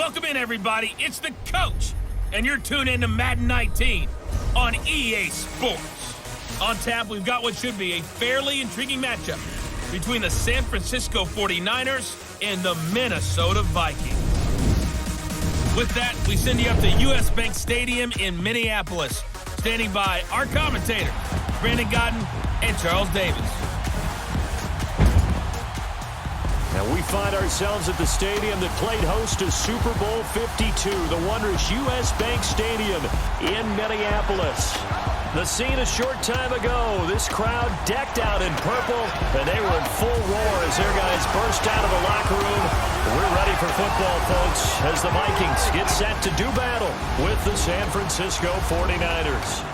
Welcome in, everybody. It's the coach, and you're tuned in to Madden 19 on EA Sports. On tap, we've got what should be a fairly intriguing matchup between the San Francisco 49ers and the Minnesota Vikings. With that, we send you up to US Bank Stadium in Minneapolis. Standing by our commentators, Brandon Godden and Charles Davis. And we find ourselves at the stadium that played host to Super Bowl 52, the wondrous US Bank Stadium in Minneapolis. The scene a short time ago, this crowd decked out in purple, and they were in full roar as their guys burst out of the locker room. We're ready for football, folks, as the Vikings get set to do battle with the San Francisco 49ers.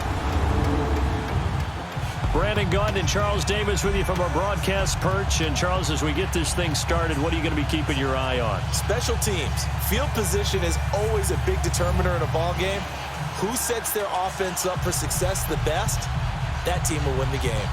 Brandon Godden and Charles Davis with you from our broadcast perch. And Charles, as we get this thing started, what are you going to be keeping your eye on? Special teams. Field position is always a big determiner in a ball game. Who sets their offense up for success the best, that team will win the game.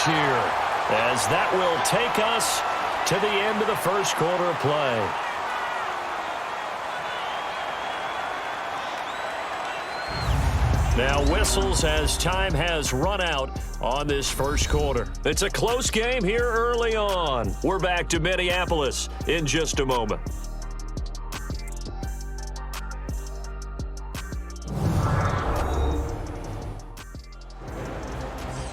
Here, as that will take us to the end of the first quarter of play. Now whistles as time has run out on this first quarter. It's a close game here early on. We're back to Minneapolis in just a moment.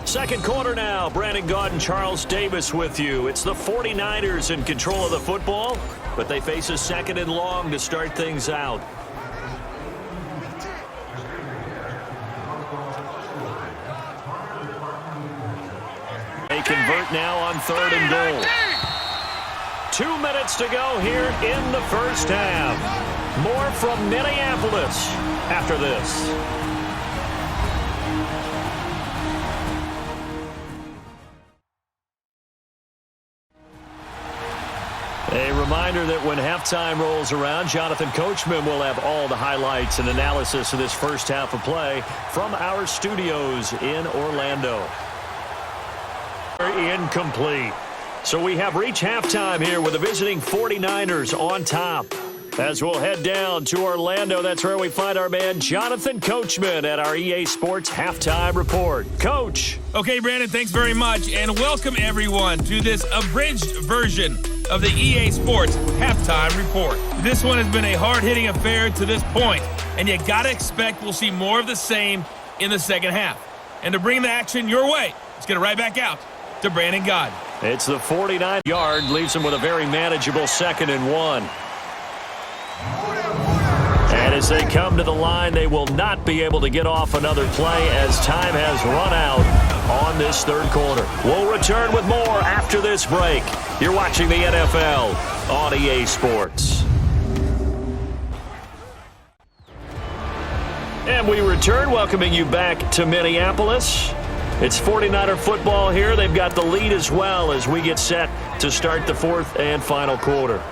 Second quarter now. Brandon Godden, Charles Davis with you. It's the 49ers in control of the football, but they face a second and long to start things out. They convert now on third and goal. 2 minutes to go here in the first half. More from Minneapolis after this. A reminder that when halftime rolls around, Jonathan Coachman will have all the highlights and analysis of this first half of play from our studios in Orlando. Incomplete. So we have reached halftime here with the visiting 49ers on top. As we'll head down to Orlando, that's where we find our man Jonathan Coachman at our EA Sports Halftime Report. Coach. Okay, Brandon, thanks very much, and welcome everyone to this abridged version of the EA Sports Halftime Report. This one has been a hard-hitting affair to this point, and you gotta expect we'll see more of the same in the second half. And to bring the action your way, let's get it right back out to Brandon Godden. It's the 49-yard, leaves him with a very manageable 2nd and 1. And as they come to the line, they will not be able to get off another play as time has run out on this third quarter. We'll return with more after this break. You're watching the NFL on EA Sports. And we return, welcoming you back to Minneapolis. It's 49er football here. They've got the lead as well as we get set to start the fourth and final quarter.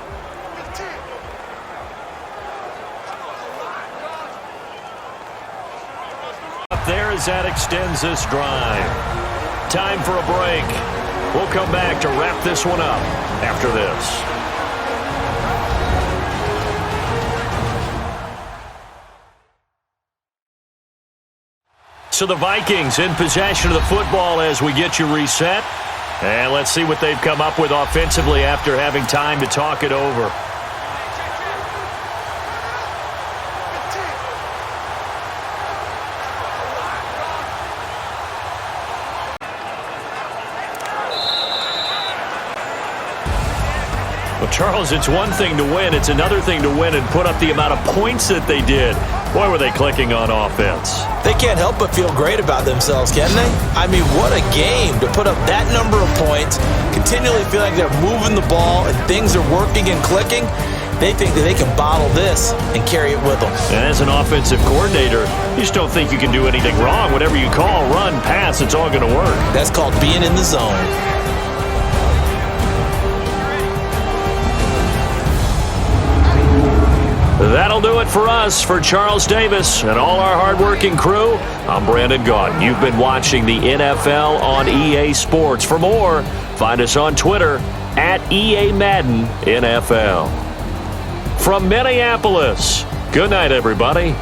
There as that extends this drive. Time for a break. We'll come back to wrap this one up after this. So the Vikings in possession of the football as we get you reset. And let's see what they've come up with offensively after having time to talk it over. Well, Charles, it's one thing to win. It's another thing to win and put up the amount of points that they did. Boy, were they clicking on offense. They can't help but feel great about themselves, can they? I mean, what a game to put up that number of points, continually feel like they're moving the ball and things are working and clicking. They think that they can bottle this and carry it with them. And as an offensive coordinator, you just don't think you can do anything wrong. Whatever you call, run, pass, it's all going to work. That's called being in the zone. That'll do it for us. For Charles Davis and all our hardworking crew, I'm Brandon Gaudin. You've been watching the NFL on EA Sports. For more, find us on Twitter at EA Madden NFL. From Minneapolis, good night, everybody.